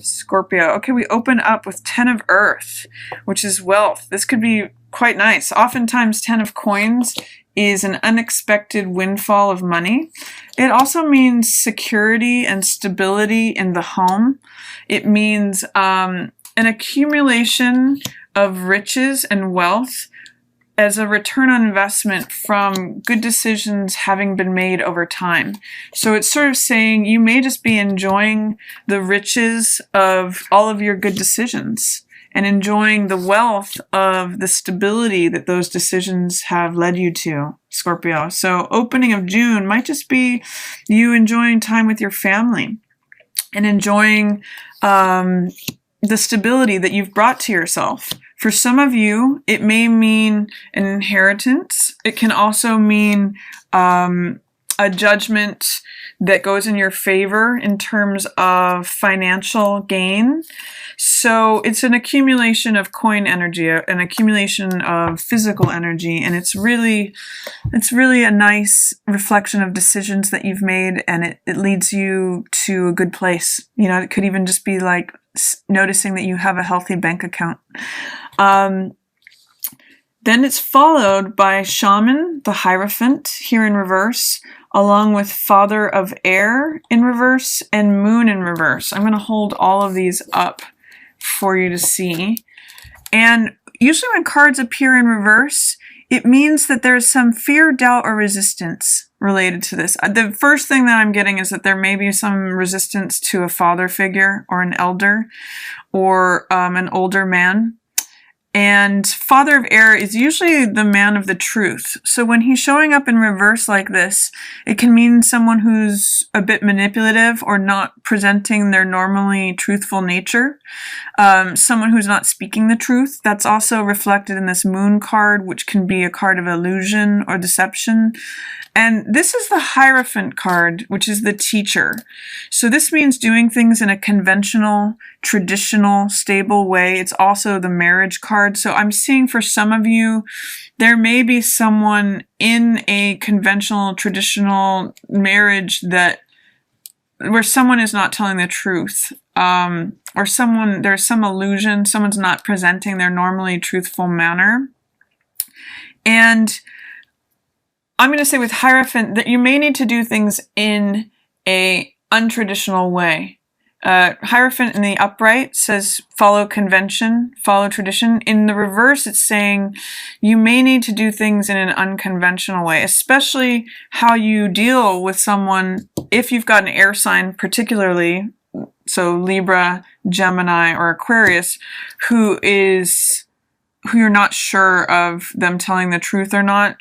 Scorpio. Okay, we open up with 10 of Earth, which is wealth. This could be quite nice. Oftentimes 10 of Coins is an unexpected windfall of money. It also means security and stability in the home. It means an accumulation of riches and wealth as a return on investment from good decisions having been made over time. So it's sort of saying you may just be enjoying the riches of all of your good decisions and enjoying the wealth of the stability that those decisions have led you to, Scorpio. So opening of June might just be you enjoying time with your family and enjoying the stability that you've brought to yourself. For some of you, it may mean an inheritance. It can also mean a judgment that goes in your favor in terms of financial gain. So it's an accumulation of coin energy, an accumulation of physical energy, and it's really a nice reflection of decisions that you've made, and it leads you to a good place. You know, it could even just be like noticing that you have a healthy bank account. Then it's followed by Shaman, the Hierophant, here in reverse, along with Father of Air in reverse and Moon in reverse. I'm going to hold all of these up for you to see. And usually when cards appear in reverse, it means that there's some fear, doubt, or resistance related to this. The first thing that I'm getting is that there may be some resistance to a father figure or an elder or an older man. And Father of Air is usually the man of the truth. So when he's showing up in reverse like this, it can mean someone who's a bit manipulative or not presenting their normally truthful nature. Someone who's not speaking the truth. That's also reflected in this Moon card, which can be a card of illusion or deception. And this is the Hierophant card, which is the teacher. So this means doing things in a conventional, traditional, stable way. It's also the marriage card. So I'm seeing for some of you, there may be someone in a conventional, traditional marriage where someone is not telling the truth, or there's some illusion, someone's not presenting their normally truthful manner. And I'm going to say with Hierophant that you may need to do things in a untraditional way. Hierophant in the upright says follow convention, follow tradition. In the reverse, it's saying you may need to do things in an unconventional way, especially how you deal with someone if you've got an air sign particularly, so Libra, Gemini, or Aquarius, who you're not sure of them telling the truth or not.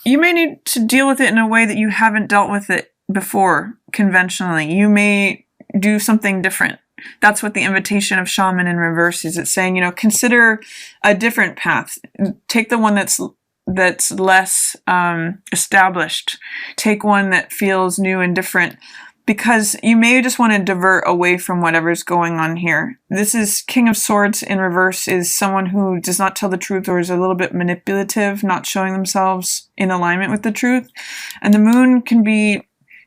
You may need to deal with it in a way that you haven't dealt with it before conventionally. You may do something different. That's what the invitation of Shaman in reverse is. It's saying, consider a different path. Take the one that's less established. Take one that feels new and different, because you may just want to divert away from whatever's going on here. This is King of Swords in reverse is someone who does not tell the truth or is a little bit manipulative, not showing themselves in alignment with the truth. And the Moon can be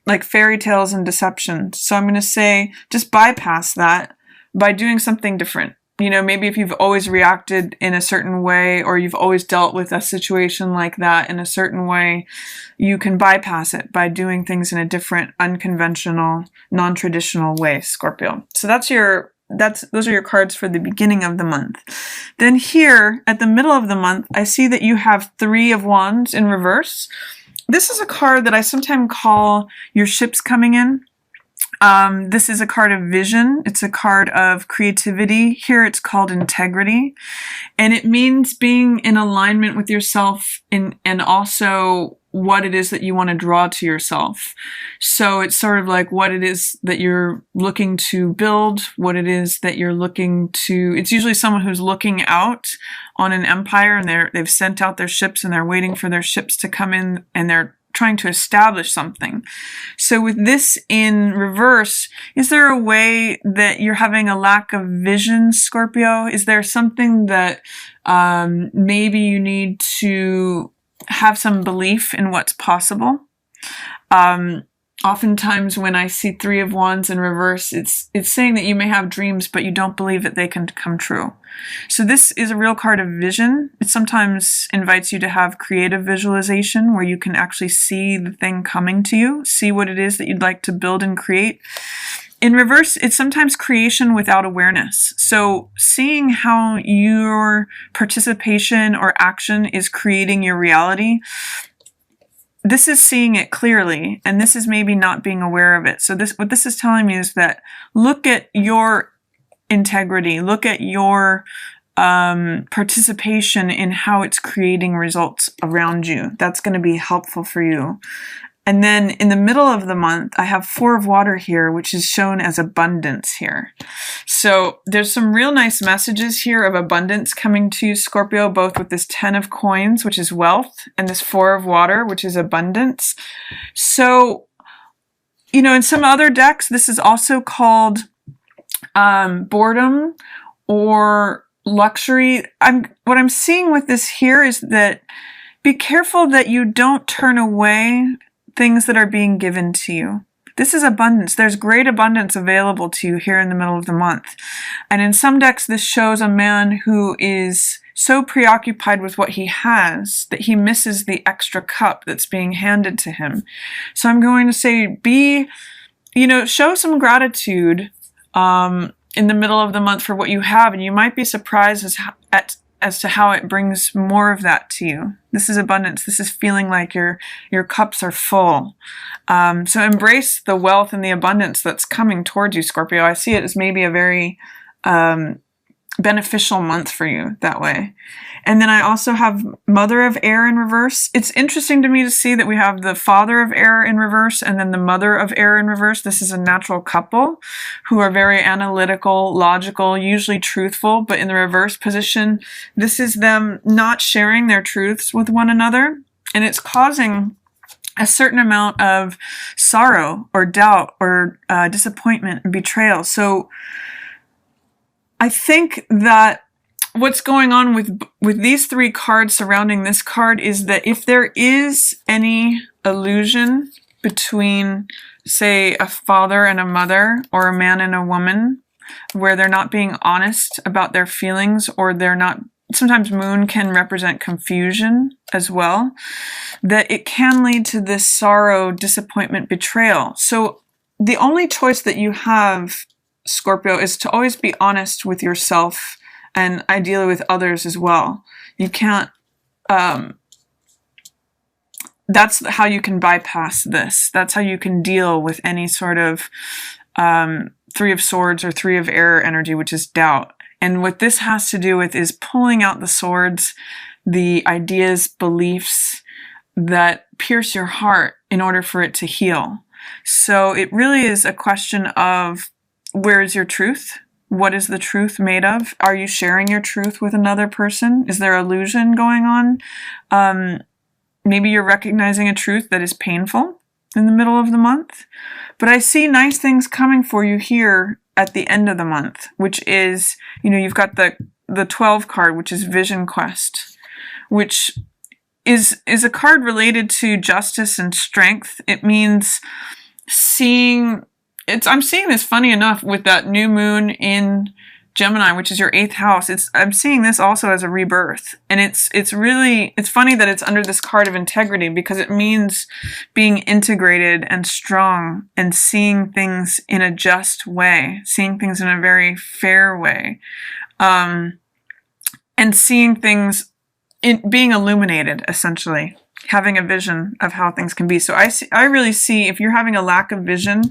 like fairy tales and deception. So I'm going to say just bypass that by doing something different. Maybe if you've always reacted in a certain way or you've always dealt with a situation like that in a certain way, you can bypass it by doing things in a different, unconventional, non-traditional way, Scorpio. So those are your cards for the beginning of the month. Then here at the middle of the month, I see that you have 3 of Wands in reverse. This is a card that I sometimes call your ships coming in. This is a card of vision. It's a card of creativity. Here it's called integrity. And it means being in alignment with yourself and also what it is that you want to draw to yourself. So it's sort of like what it is that you're looking to build, what it is that you're looking to... It's usually someone who's looking out on an empire and they've sent out their ships and they're waiting for their ships to come in and they're trying to establish something. So with this in reverse, is there a way that you're having a lack of vision, Scorpio? Is there something that maybe you need to have some belief in what's possible? Oftentimes when I see Three of Wands in reverse, it's saying that you may have dreams, but you don't believe that they can come true. So this is a real card of vision. It sometimes invites you to have creative visualization where you can actually see the thing coming to you, see what it is that you'd like to build and create. In reverse, it's sometimes creation without awareness. So seeing how your participation or action is creating your reality, this is seeing it clearly, and this is maybe not being aware of it. So what this is telling me is that look at your integrity, look at your participation in how it's creating results around you. That's going to be helpful for you. And then in the middle of the month, I have Four of Water here, which is shown as abundance here. So there's some real nice messages here of abundance coming to you, Scorpio, both with this 10 of Coins, which is wealth, and this Four of Water, which is abundance. So, you know, in some other decks, this is also called boredom or luxury. What I'm seeing with this here is that be careful that you don't turn away things that are being given to you. This is abundance. There's great abundance available to you here in the middle of the month. And in some decks, this shows a man who is so preoccupied with what he has that he misses the extra cup that's being handed to him. So I'm going to say show some gratitude in the middle of the month for what you have, and you might be surprised as to how it brings more of that to you. This is abundance. This is feeling like your cups are full. So embrace the wealth and the abundance that's coming towards you, Scorpio. I see it as maybe a very beneficial month for you that way. And then I also have Mother of Air in reverse. It's interesting to me to see that we have the Father of Air in reverse and then the Mother of Air in reverse. This is a natural couple who are very analytical, logical, usually truthful, but in the reverse position, this is them not sharing their truths with one another, and it's causing a certain amount of sorrow or doubt or disappointment and betrayal. So I think that what's going on with these three cards surrounding this card is that if there is any illusion between, say, a father and a mother or a man and a woman, where they're not being honest about their feelings, or they're not, sometimes moon can represent confusion as well, that it can lead to this sorrow, disappointment, betrayal. So the only choice that you have, Scorpio, is to always be honest with yourself and ideally with others as well. You can't, that's how you can bypass this. That's how you can deal with any sort of Three of Swords or Three of Air energy, which is doubt. And what this has to do with is pulling out the swords, the ideas, beliefs that pierce your heart in order for it to heal. So it really is a question of, where is your truth? What is the truth made of? Are you sharing your truth with another person? Is there illusion going on? Maybe you're recognizing a truth that is painful in the middle of the month. But I see nice things coming for you here at the end of the month, which is, you've got the 12 card, which is Vision Quest, which is a card related to justice and strength. It means I'm seeing this, funny enough, with that new moon in Gemini, which is your 8th house. I'm seeing this also as a rebirth. And it's funny that it's under this card of integrity, because it means being integrated and strong and seeing things in a just way, seeing things in a very fair way, and seeing things being illuminated, essentially. Having a vision of how things can be. So I really see, if you're having a lack of vision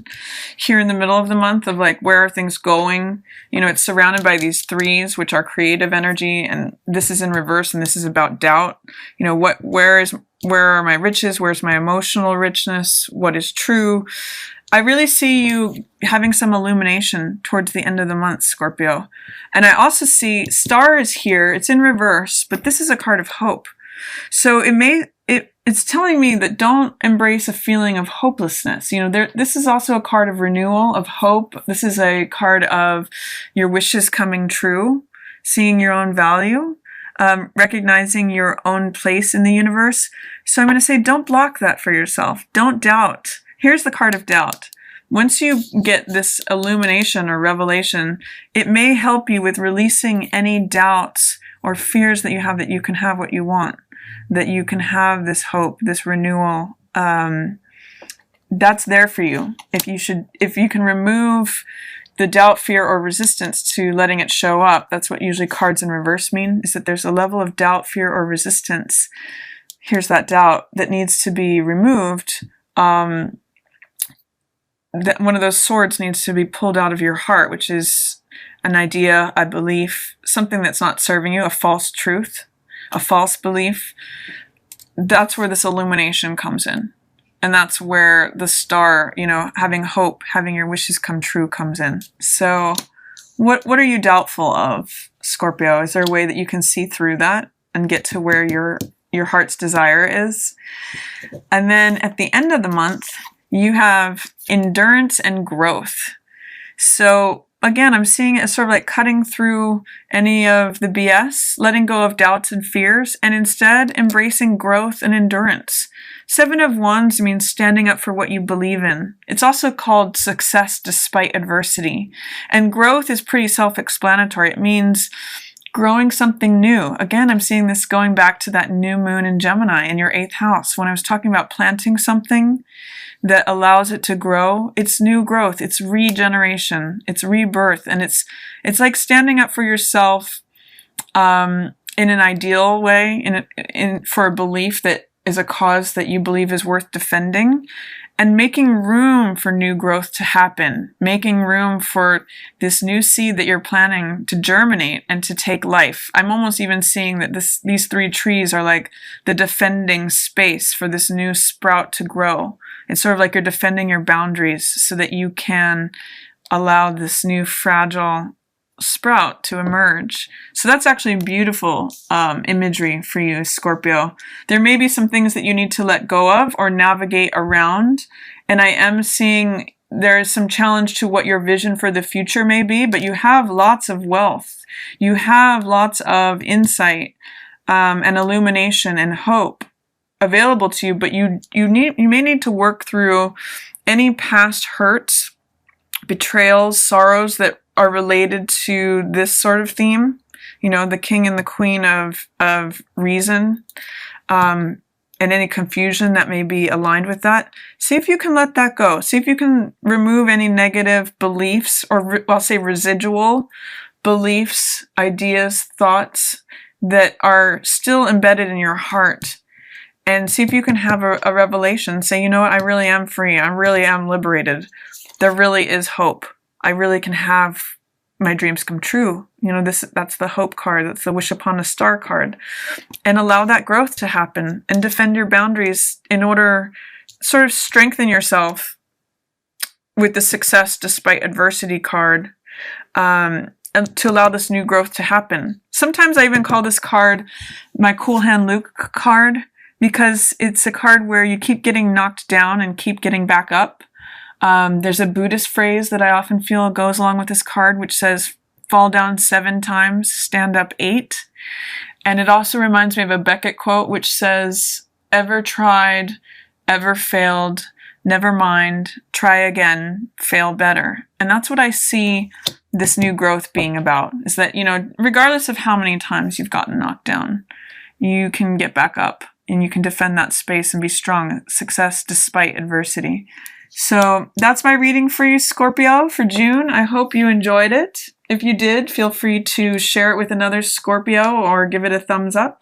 here in the middle of the month of like, where are things going? It's surrounded by these threes, which are creative energy, and this is in reverse, and this is about doubt. Where are my riches? Where's my emotional richness? What is true? I really see you having some illumination towards the end of the month, Scorpio. And I also see Star is here. It's in reverse, but this is a card of hope. So it's telling me that don't embrace a feeling of hopelessness. This is also a card of renewal, of hope. This is a card of your wishes coming true, seeing your own value, recognizing your own place in the universe. So I'm going to say, don't block that for yourself. Don't doubt. Here's the card of doubt. Once you get this illumination or revelation, it may help you with releasing any doubts or fears that you can have what you want, that you can have this hope, this renewal. That's there for you. If you can remove the doubt, fear, or resistance to letting it show up, that's what usually cards in reverse mean, is that there's a level of doubt, fear, or resistance. Here's that doubt that needs to be removed. That one of those swords needs to be pulled out of your heart, which is an idea, a belief, something that's not serving you, a false truth, a false belief. That's where this illumination comes in. And that's where the star, having hope, having your wishes come true comes in. So what are you doubtful of, Scorpio? Is there a way that you can see through that and get to where your heart's desire is? And then at the end of the month, you have endurance and growth. So again, I'm seeing it as sort of like cutting through any of the BS, letting go of doubts and fears, and instead embracing growth and endurance. 7 of Wands means standing up for what you believe in. It's also called success despite adversity. And growth is pretty self-explanatory. It means growing something new. Again, I'm seeing this going back to that new moon in Gemini in your 8th house. When I was talking about planting something that allows it to grow, it's new growth, it's regeneration, it's rebirth, and it's like standing up for yourself in an ideal way, for a belief that is a cause that you believe is worth defending, and making room for new growth to happen, making room for this new seed that you're planning to germinate and to take life. I'm almost even seeing that these 3 trees are like the defending space for this new sprout to grow. It's sort of like you're defending your boundaries so that you can allow this new fragile sprout to emerge. So that's actually beautiful imagery for you, Scorpio. There may be some things that you need to let go of or navigate around, and I am seeing there is some challenge to what your vision for the future may be, but you have lots of wealth. You have lots of insight and illumination and hope available to you, but you may need to work through any past hurts, betrayals, sorrows that are related to this sort of theme, the king and the queen of reason, and any confusion that may be aligned with that. See if you can let that go. See if you can remove any negative beliefs, or I'll say residual beliefs, ideas, thoughts that are still embedded in your heart. And see if you can have a revelation. Say, you know what, I really am free. I really am liberated. There really is hope. I really can have my dreams come true. That's the hope card. That's the wish upon a star card. And allow that growth to happen and defend your boundaries in order sort of strengthen yourself with the success despite adversity card, and to allow this new growth to happen. Sometimes I even call this card my Cool Hand Luke card, because it's a card where you keep getting knocked down and keep getting back up. There's a Buddhist phrase that I often feel goes along with this card, which says, fall down 7 times, stand up 8. And it also reminds me of a Beckett quote, which says, ever tried, ever failed, never mind, try again, fail better. And that's what I see this new growth being about, is that, regardless of how many times you've gotten knocked down, you can get back up and you can defend that space and be strong. Success despite adversity. So that's my reading for you, Scorpio, for June. I hope you enjoyed it. If you did, feel free to share it with another Scorpio or give it a thumbs up.